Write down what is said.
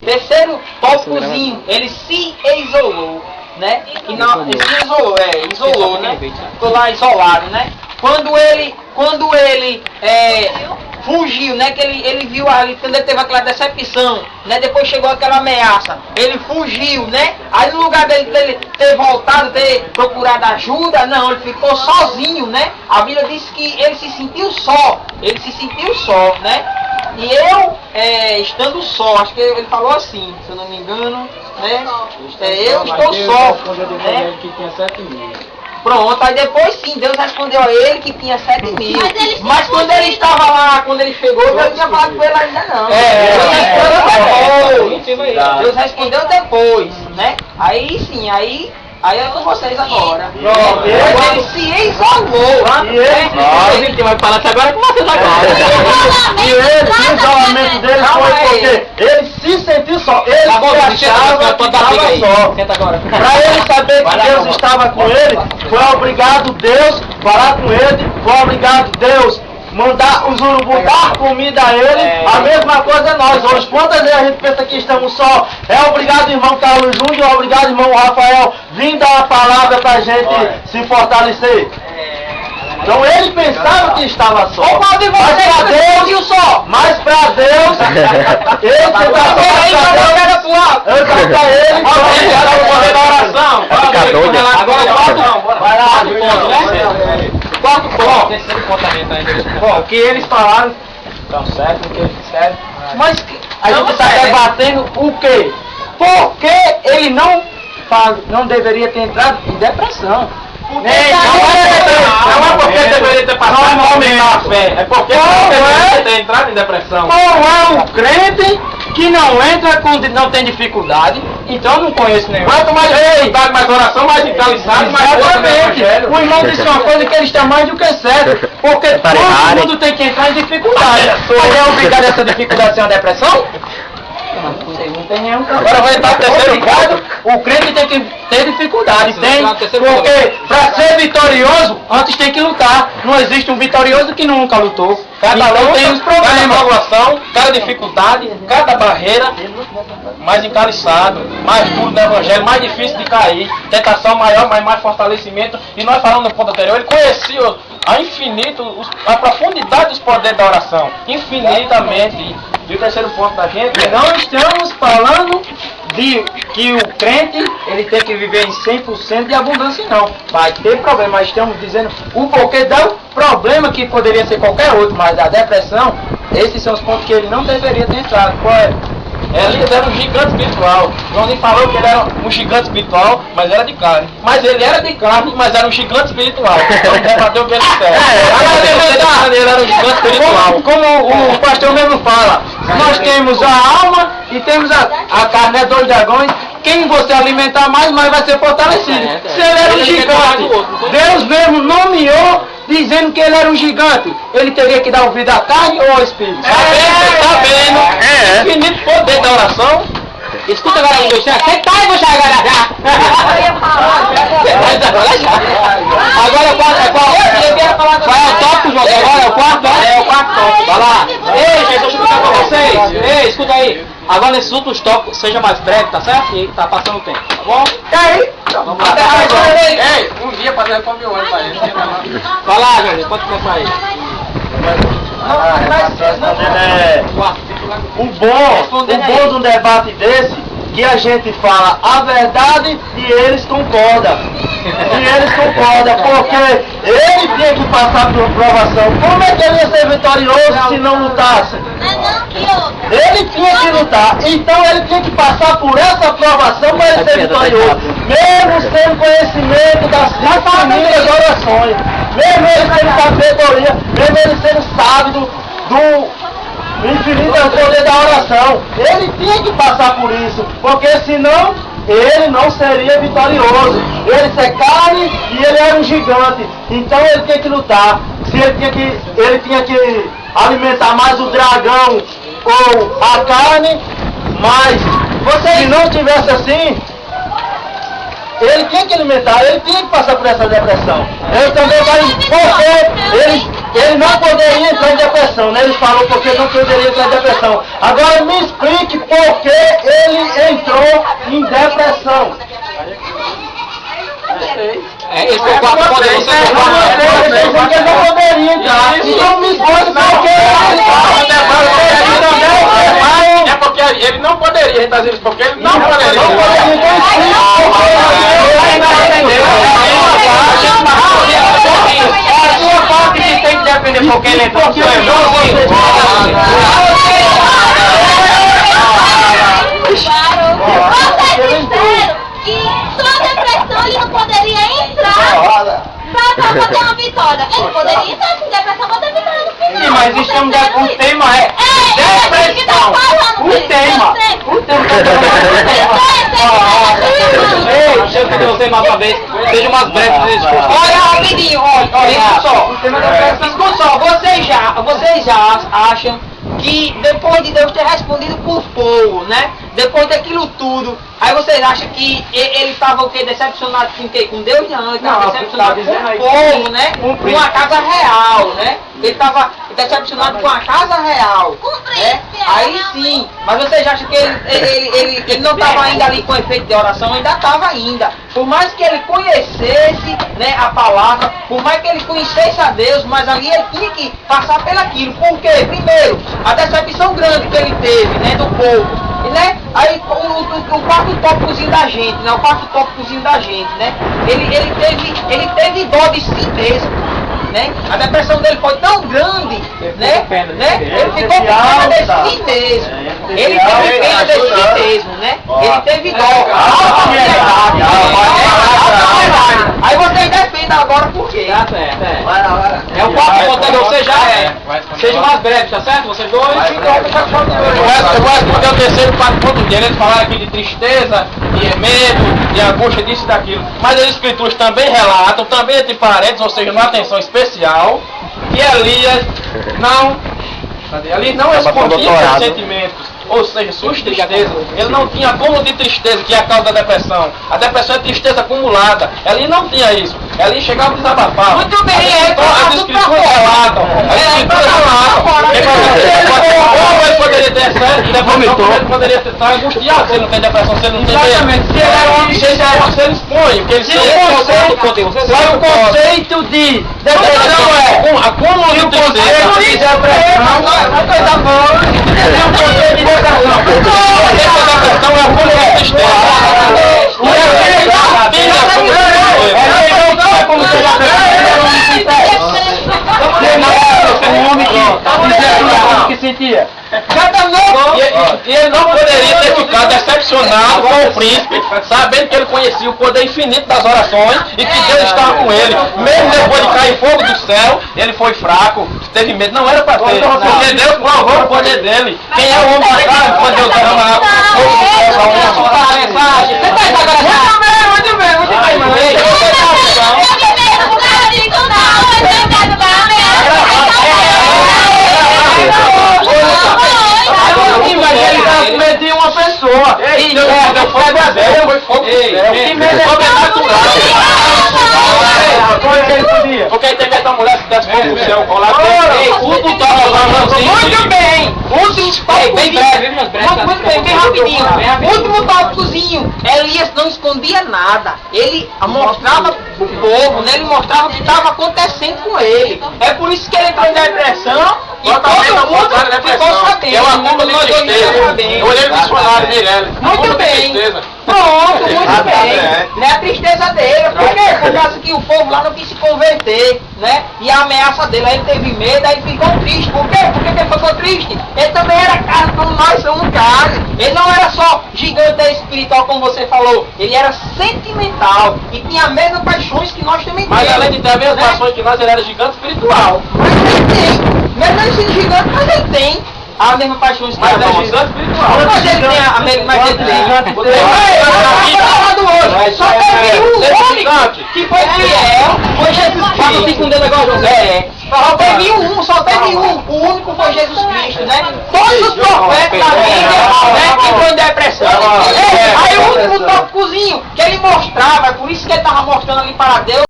Terceiro tópicozinho, ele se isolou, né? E não, ele se isolou, né? Ficou lá isolado, né? Quando ele fugiu, né? Que ele viu ali, quando ele teve aquela decepção, né? Depois chegou aquela ameaça, ele fugiu, né? Aí no lugar dele ter voltado, ter procurado ajuda, não, ele ficou sozinho, né? A Bíblia diz que ele se sentiu só, né? E eu, estando só, acho que ele falou assim, se eu não me engano, né? Eu estou só, né? Que tinha 7.000. Pronto, aí depois sim, Deus respondeu a ele que tinha 7.000. Mas quando ele estava lá, quando ele chegou, Deus não tinha falado com ele ainda não. Deus respondeu depois, né? Aí sim, aí é com vocês agora. Ele se isolou. Ele vai falar que agora é com vocês agora. E o isolamento dele foi porque ele se sentiu só. Ele achava que estava só. Para ele saber que Deus estava com ele, foi obrigado Deus falar com ele, foi obrigado Deus mandar os urubus dar comida a ele. A mesma coisa é nós hoje. Quantas vezes a gente pensa que estamos só? É obrigado irmão Carlos Júnior, obrigado irmão Rafael, vindo dar a palavra pra gente se fortalecer. Então ele pensava que estava só. Mas para Deus, só. Mas para Deus, ele Quarto ponto, terceiro ponto também tá ainda. Bom, o que eles falaram estão certo, o que eles disseram. Mas a gente está debatendo o quê? Por que ele não deveria ter entrado em depressão? Não é porque deveria ter passado a fé, é porque deveria ter entrado em depressão. Qual é o crente que não entra não tem dificuldade? Então eu não conheço nenhum. Quanto mais dificuldade, mais oração, mais encaliçado, mais exatamente. O irmão disse uma coisa que ele está mais do que certo. Porque todo mundo tem que entrar em dificuldade. Mas é obrigado essa dificuldade a ser uma depressão? Não tem nenhum. Agora vai entrar no terceiro ponto. O crente tem que ter dificuldade. Tem. Porque para ser vitorioso, antes tem que lutar. Não existe um vitorioso que nunca lutou. Cada luta tem os problemas, cada provação, cada dificuldade, cada barreira mais encaliçado, mais duro do evangelho, mais difícil de cair, tentação maior, mas mais fortalecimento. E nós falamos no ponto anterior, ele conhecia a infinito, a profundidade dos poderes da oração, infinitamente. E o terceiro ponto da gente, não estamos falando de que o crente ele tem que viver em 100% de abundância, não. Vai ter problema, mas estamos dizendo o porquê do problema que poderia ser qualquer outro, mas a depressão, esses são os pontos que ele não deveria ter entrado. Qual é? Ele era um gigante espiritual. Joãozinho falou que ele era um gigante espiritual, mas era de carne. Mas ele era de carne, mas era um gigante espiritual. Então debateu o que ele disser. Ele era um gigante espiritual. Como o pastor mesmo fala, nós temos a alma e temos a carne, dois dragões. Quem você alimentar mais vai ser fortalecido. Se ele era um gigante, Deus mesmo nomeou dizendo que ele era um gigante. Ele teria que dar ouvido à carne ou ao espírito? Sabendo. Infinito poder da oração. Escuta agora aí, você tá aí, você agora já. Agora qual é o tópico, João? Agora é o quarto? É o quarto tópico. Vai lá. Ei, gente, deixa eu explicar pra vocês. Ei, escuta aí. Agora nesses outros tópicos, seja mais breve, tá certo? E tá passando o tempo, tá bom? E aí? Vamos lá. Ei, um dia pra dar come hoje pra ele. Vai lá, gente, pode começar aí. O bom de um debate desse, que a gente fala a verdade e eles concordam. Porque ele tinha que passar por provação. Como é que ele ia ser vitorioso se não lutasse? Ele tinha que lutar, então ele tinha que passar por essa provação para ele ser vitorioso. Mesmo sem conhecimto das infinitas orações, mesmo ele sendo sabedoria, mesmo ele sendo sábio do infinito poder da oração, ele tinha que passar por isso, porque senão ele não seria vitorioso. Ele é carne e ele era um gigante, então ele tinha que lutar. Se ele tinha que alimentar mais o dragão ou a carne, mas se não tivesse assim, ele tinha que alimentar, ele tinha que passar por essa depressão. Ele também vai, porque ele não poderia entrar em depressão, né? Ele falou porque não poderia entrar em depressão. Agora me explique por que ele entrou em depressão. Esse é o quarto poder, você Ele não poderia entrar. Então me explique por que é porque ele não poderia, a gente tá dizendo porque ele não poderia. É a sua parte que tem que depender porque ele entrou. Vocês disseram que só depressão ele não poderia entrar pra poder uma vitória. Ele poderia entrar sem depressão pra ter vitória no final. Sim, mas estamos o tema é depressão. O tema. Deixa eu fazer você mais uma vez. Seja umas breves de discurso. Olha rapidinho, olha só. Escuta só, vocês já acham que depois de Deus ter respondido por povo, né? Depois daquilo tudo, aí vocês acham que ele estava o quê? Decepcionado com o quê? Com Deus? Não, ele estava decepcionado com o povo, né? Com a casa real, né? Ele estava decepcionado com a casa real. Né? Aí sim, mas vocês acham que ele não estava ainda ali com efeito de oração? Ainda estava ainda. Por mais que ele conhecesse, né, a palavra, por mais que ele conhecesse a Deus, mas ali ele tinha que passar pelaquilo. Por quê? Primeiro, a decepção grande que ele teve, né, do povo. Né? Aí o quarto tópicozinho da gente, né? O quarto tópicozinho da gente, né? Ele teve dó de si mesmo, né? A depressão dele foi tão grande, né? Ele ficou com pena de si mesmo. Ele teve pena de si mesmo, né? Ele teve dó. Aí vocês defendem agora por quê? É o quarto poder, você já é. Seja mais breve, tá certo? Vocês dois. Eu vou responder o terceiro e quarto ponto dele. Eles falaram aqui de tristeza, de medo, de angústia, disso e daquilo. Mas as escrituras também relatam, também entre parênteses, ou seja, numa atenção especial, que Elias não escondia seus sentimentos. Ou seja, suas tristezas, ele não tinha acúmulo de tristeza, que é a causa da depressão. A depressão é tristeza acumulada. Ele não tinha isso. Ele chegava a desabafar. Muito bem, as escrituras relatam. Como ele poderia ter depressão, ele poderia estar angustiado se ele não tem depressão, se ele não tem medo. Se ele era um homem, se ele expõe, porque ele se o conceito de depressão é acúmulo de tristeza. A depressão é acúmulo de tristeza. um homem que sentia. E ele não poderia ter ficado decepcionado com o príncipe, sabendo que ele conhecia o poder infinito das orações e que Deus estava com ele. Mesmo depois de cair fogo do céu, ele foi fraco, teve medo. Não era para ter, porque Deus provou o poder dele. Quem é o homem para cá quando Deus derrama água do fogo do céu para uma mensagem? Você está agora? Muito bem. Mas ele está com medo de uma pessoa. Foi fogo do céu. Que medo é sobrenatural. Porque aí tem medo da mulher que desce fogo do céu. Muito bem! Bem rapidinho. Último tópicozinho. Elias não escondia nada. Ele mostrava pro povo, né? Ele mostrava o que estava acontecendo com ele. É por isso que ele entrou em depressão e todo mundo ficou sabendo. É uma culpa de tristeza. Eu olhei no dicionário, Mirelle. Muito bem. Pronto, muito bem. Não é a tristeza dele. Por quê? Por causa que o povo lá não quis se converter, né? E a ameaça dele, aí ele teve medo, aí ficou triste. Por quê? Por que ele ficou triste? Ele também era carne como nós somos carne. Ele não era só gigante espiritual, como você falou. Ele era sentimental e tinha as mesmas paixões que nós também temos. Mas além de ter as mesmas paixões que nós, ele era gigante espiritual. Mas ele tem. Mesmo ele sendo gigante, mas ele tem a mesma paixão que Mas é gigante espiritual. Mas ele tem a mesma, mas ele tem. Só teve um homem que foi fiel, foi Jesus Cristo. Só teve um, o único foi Jesus Cristo, né? Todos os profetas da Bíblia, né, que foi em depressão. Aí o último tópicozinho que ele mostrava, é por isso que ele estava mostrando ali para Deus.